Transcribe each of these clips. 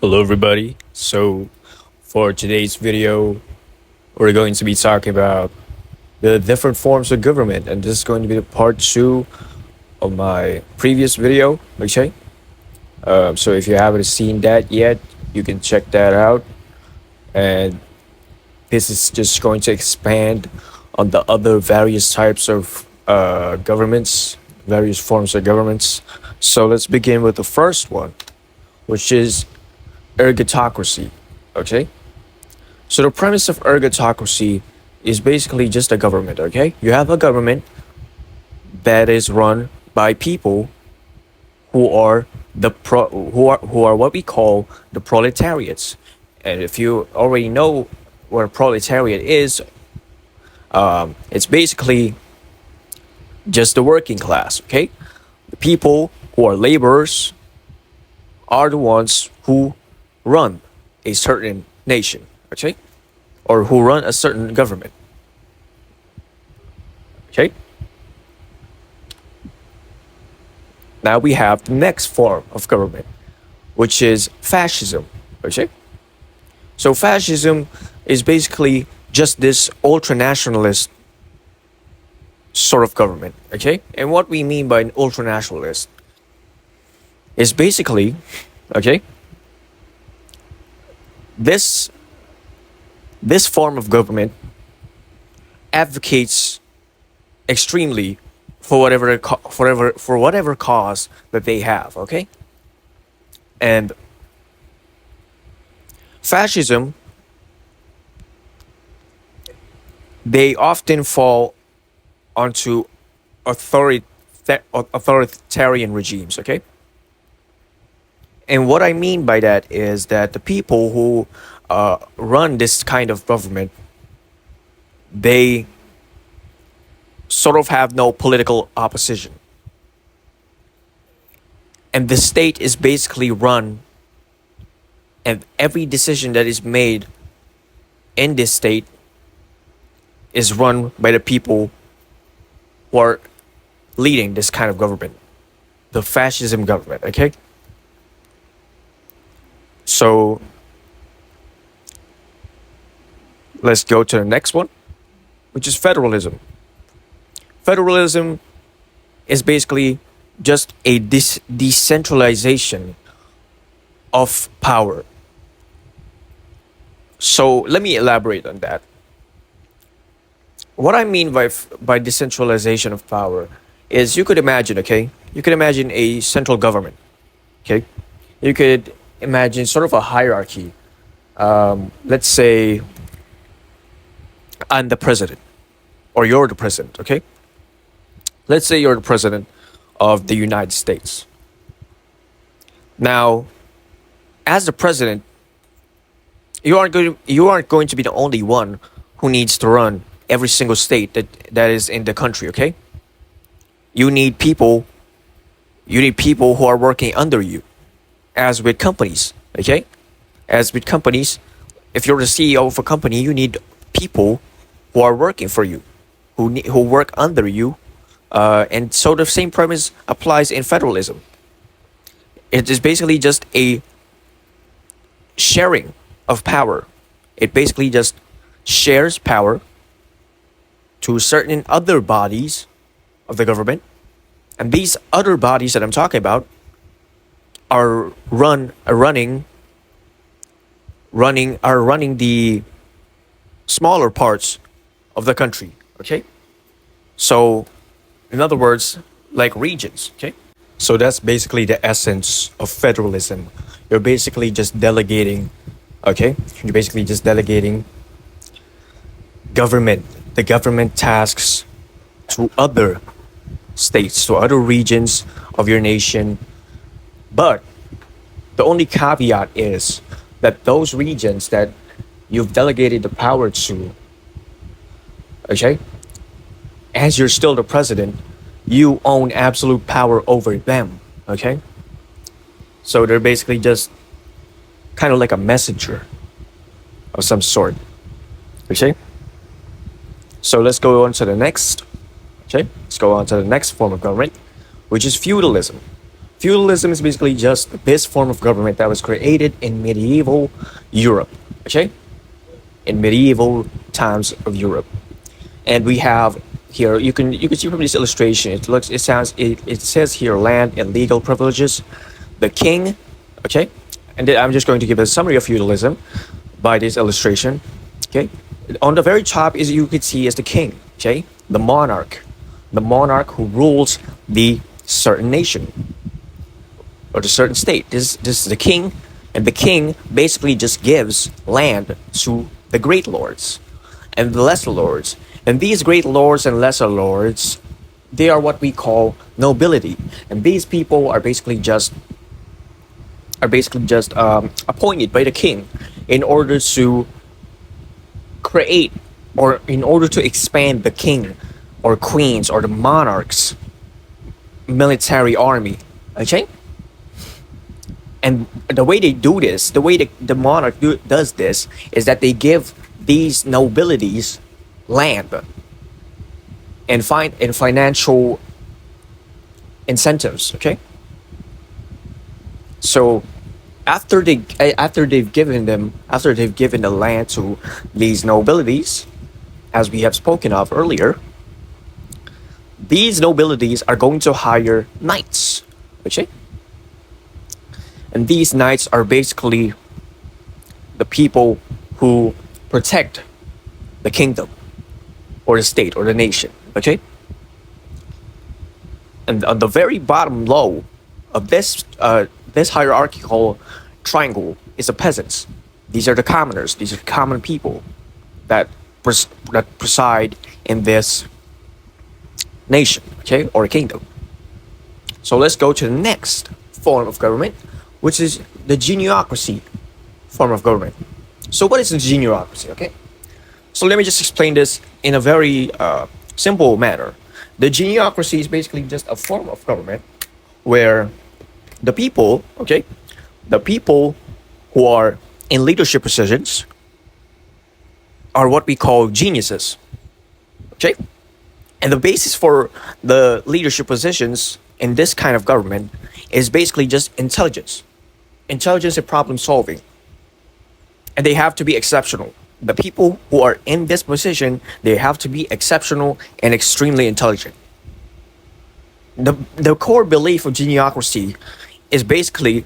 Hello, everybody. So, for today's video, we're going to be talking about the different forms of government, and this is going to be the part two of my previous video. Okay. So, if you haven't seen that yet, you can check that out. And this is just going to expand on the other various types of governments, various forms of governments. So, let's begin with the first one, which is ergotocracy. Okay. So the premise of ergotocracy is basically just a government, okay? You have a government that is run by people who are what we call the proletariats. And if you already know what a proletariat is, it's basically just the working class, okay? The people who are laborers are the ones who run a certain nation, okay? Or who run a certain government. Okay. Now we have the next form of government, which is fascism. Okay. So fascism is basically just this ultra-nationalist sort of government. Okay. And what we mean by an ultra-nationalist is basically, okay, this this form of government advocates extremely for whatever cause that they have, okay? And fascism, they often fall onto authoritarian regimes, okay? And what I mean by that is that the people who run this kind of government, they sort of have no political opposition. And the state is basically run, and every decision that is made in this state is run by the people who are leading this kind of government, the fascism government, okay? So let's go to the next one, which is federalism. Federalism is basically just a decentralization of power. So let me elaborate on that. What I mean by decentralization of power is you could imagine, okay? You could imagine a central government, okay? You could imagine sort of a hierarchy. Let's say I'm the president, or you're the president, okay? Let's say you're the president of the United States. Now, as the president, you aren't going to be the only one who needs to run every single state that is in the country, okay? You need people who are working under you, as with companies, okay? As with companies, if you're the CEO of a company, you need people who are working for you, who work under you. And so the same premise applies in federalism. It is basically just a sharing of power. It basically just shares power to certain other bodies of the government. And these other bodies that I'm talking about are running the smaller parts of the country. Okay? So in other words, like regions, okay? So that's basically the essence of federalism. You're basically just delegating, okay? You're basically just delegating the government tasks to other states, to other regions of your nation. But the only caveat is that those regions that you've delegated the power to, okay? As you're still the president, you own absolute power over them, okay? So they're basically just kind of like a messenger of some sort, okay? So let's go on to the next form of government, which is feudalism. Feudalism is basically just this form of government that was created in medieval Europe. Okay, in medieval times of Europe, and we have here you can see from this illustration. It says here land and legal privileges, the king. Okay, and then I'm just going to give a summary of feudalism by this illustration. Okay, on the very top is you could see is the king. Okay, the monarch who rules the certain nation or the certain state. This is the king, and the king basically just gives land to the great lords and the lesser lords. And these great lords and lesser lords, they are what we call nobility. And these people are basically just appointed by the king in order to create or in order to expand the king or queens or the monarch's military army. Okay? And the way they do this, the way the monarch does this, is that they give these nobilities land and financial incentives. Okay, so after they've given the land to these nobilities, as we have spoken of earlier, these nobilities are going to hire knights. Okay. And these knights are basically the people who protect the kingdom or the state or the nation. Okay? And on the very bottom low of this hierarchical triangle is the peasants. These are the commoners. These are the common people that preside in this nation, okay, or kingdom. So let's go to the next form of government, which is the geniocracy form of government. So what is the geniocracy? Okay, so let me just explain this in a very simple manner. The geniocracy is basically just a form of government where the people who are in leadership positions are what we call geniuses. Okay, and the basis for the leadership positions in this kind of government is basically just intelligence and problem solving. And they have to be exceptional. The people who are in this position, they have to be exceptional and extremely intelligent. The core belief of geniocracy is basically,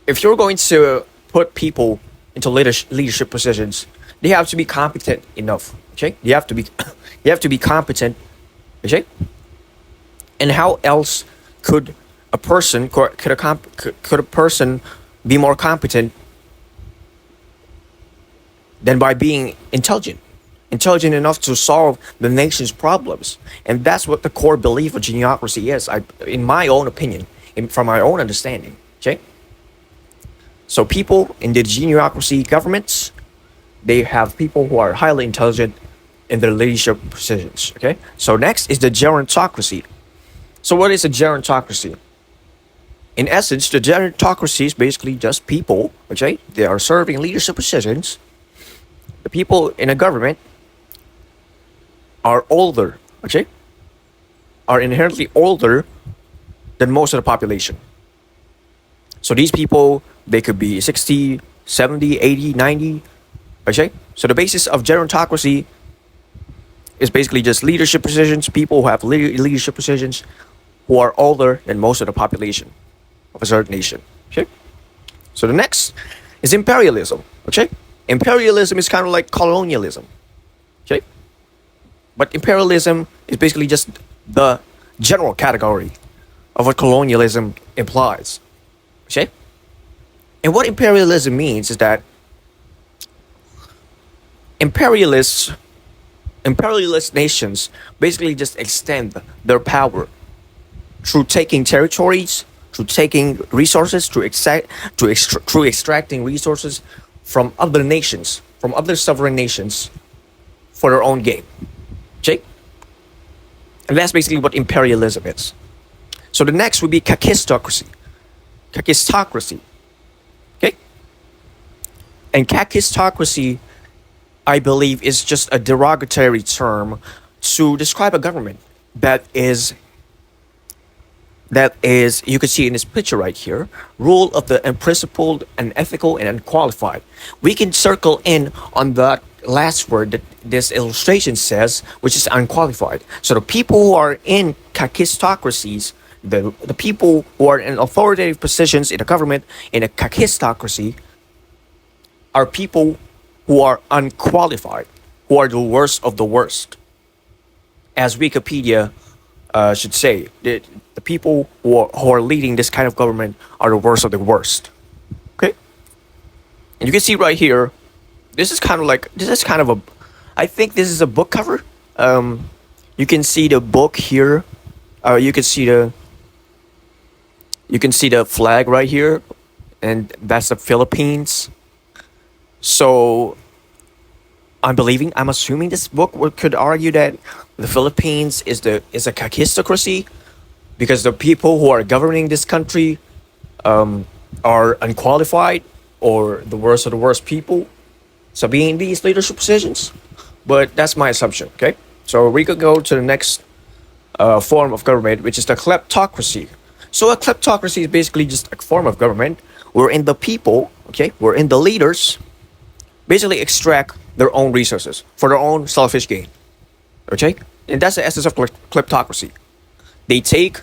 if you're going to put people into leadership positions, they have to be competent enough. Okay, you have to be competent. Okay, and how else could a person be more competent than by being intelligent enough to solve the nation's problems? And that's what the core belief of geniocracy is, in my own opinion, from my own understanding. Okay, so people in the geniocracy governments, they have people who are highly intelligent in their leadership positions. Okay, so next is the gerontocracy. So what is a gerontocracy? In essence, the gerontocracy is basically just people, okay? They are serving leadership positions. The people in a government are older, okay? Are inherently older than most of the population. So these people, they could be 60, 70, 80, 90, okay? So the basis of gerontocracy is basically just leadership positions, people who have leadership positions who are older than most of the population of a certain nation. Okay? So the next is imperialism. Okay? Imperialism is kind of like colonialism. Okay? But imperialism is basically just the general category of what colonialism implies. Okay? And what imperialism means is that imperialist nations basically just extend their power through taking territories, through taking resources, through extracting resources from other nations, from other sovereign nations, for their own gain. Okay? And that's basically what imperialism is. So the next would be kakistocracy. Kakistocracy. Okay? And kakistocracy, I believe, is just a derogatory term to describe a government that is That is, you can see in this picture right here, rule of the unprincipled, unethical, and unqualified. We can circle in on that last word that this illustration says, which is unqualified. So the people who are in kakistocracies, the people who are in authoritative positions in the government in a kakistocracy, are people who are unqualified, who are the worst of the worst. As Wikipedia should say, the people who are leading this kind of government are the worst of the worst. Okay? And you can see right here, this is kind of a, I think this is a book cover. You can see the book here. You can see the flag right here, and that's the Philippines. So I'm assuming this book could argue that the Philippines is a kakistocracy because the people who are governing this country are unqualified or the worst of the worst people to be in these leadership positions. But that's my assumption. Okay, so we could go to the next form of government, which is the kleptocracy. So a kleptocracy is basically just a form of government wherein the people, okay, wherein the leaders basically extract their own resources for their own selfish gain. Okay? And that's the essence of kleptocracy. They take,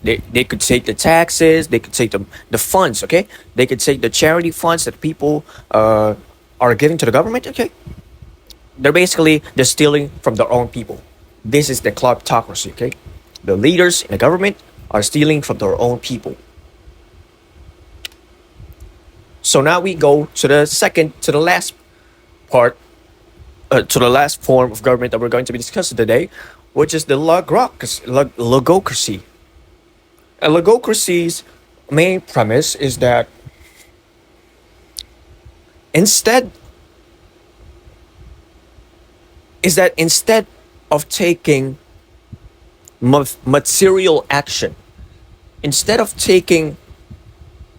they could take the taxes, they could take the funds, okay? They could take the charity funds that people are giving to the government, okay? They're stealing from their own people. This is the kleptocracy, okay? The leaders in the government are stealing from their own people. So now we go to the last part, to the last form of government that we're going to be discussing today, which is the logocracy. A logocracy's main premise is that instead of taking material action, instead of taking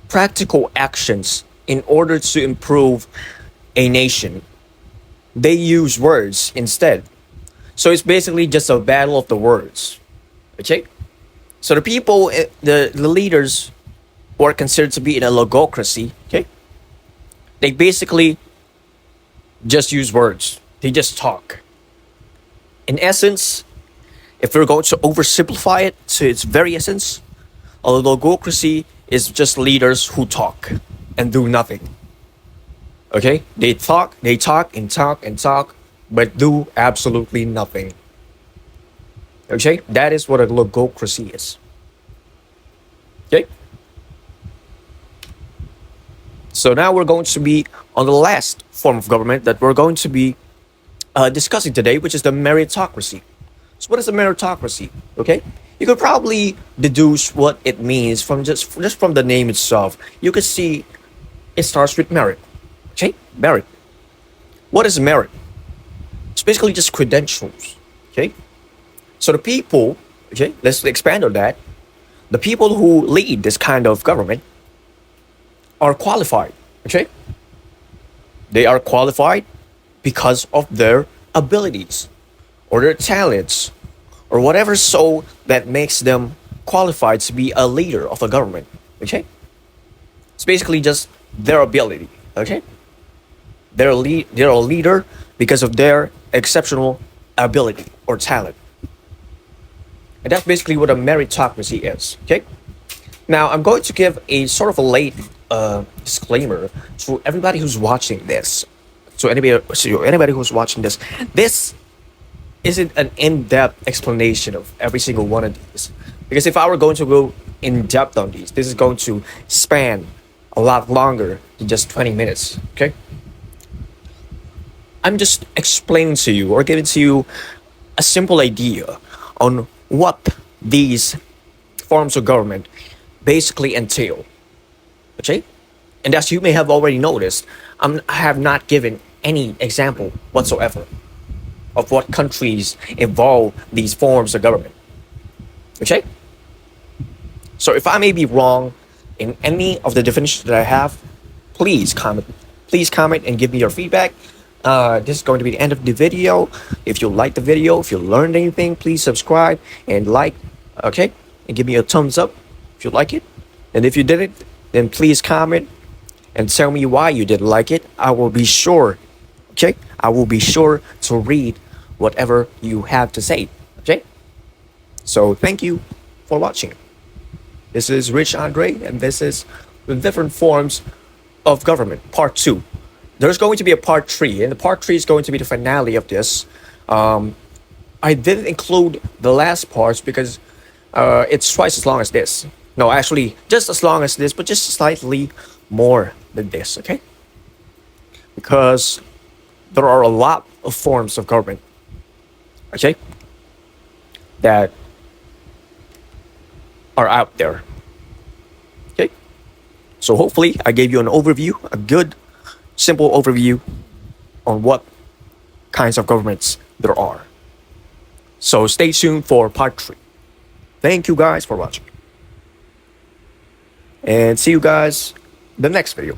practical actions in order to improve a nation, they use words instead. So it's basically just a battle of the words. Okay? So the people, the leaders who are considered to be in a logocracy, okay, they basically just use words. They just talk. In essence, if we're going to oversimplify it to its very essence, a logocracy is just leaders who talk and do nothing. Okay? They talk and talk, but do absolutely nothing. Okay? That is what a logocracy is. Okay? So now we're going to be on the last form of government that we're going to be discussing today, which is the meritocracy. So what is a meritocracy? Okay? You could probably deduce what it means from just from the name itself. You could see it starts with merit. Okay? Merit. What is merit? It's basically just credentials. Okay? So the people, okay, let's expand on that. The people who lead this kind of government are qualified. Okay? They are qualified because of their abilities or their talents or whatever so that makes them qualified to be a leader of a government. Okay? It's basically just their ability. Okay? They're a leader because of their exceptional ability or talent. And that's basically what a meritocracy is. Okay? Now, I'm going to give a sort of a late disclaimer to everybody who's watching this. So anybody who's watching this, this isn't an in-depth explanation of every single one of these. Because if I were going to go in-depth on these, this is going to span a lot longer than just 20 minutes. Okay? I'm just explaining to you or giving to you a simple idea on what these forms of government basically entail. Okay? And as you may have already noticed, I have not given any example whatsoever of what countries involve these forms of government. Okay? So if I may be wrong in any of the definitions that I have, please comment. Please comment and give me your feedback. This is going to be the end of the video. If you like the video, if you learned anything, please subscribe and like. Okay? and give me a thumbs up if you like it. And if you didn't, then please comment and tell me why you didn't like it. I will be sure, okay? I will be sure to read whatever you have to say, okay? So thank you for watching. This is Rich Andre, and this is the different forms of government, part 2. There's going to be a part 3, and the part 3 is going to be the finale of this. I didn't include the last parts because it's twice as long as this. No, actually, just as long as this, but just slightly more than this, okay? Because there are a lot of forms of government, okay, that are out there, okay? So hopefully I gave you an overview, a good, simple overview on what kinds of governments there are. So stay tuned for part 3. Thank you guys for watching. And see you guys in the next video.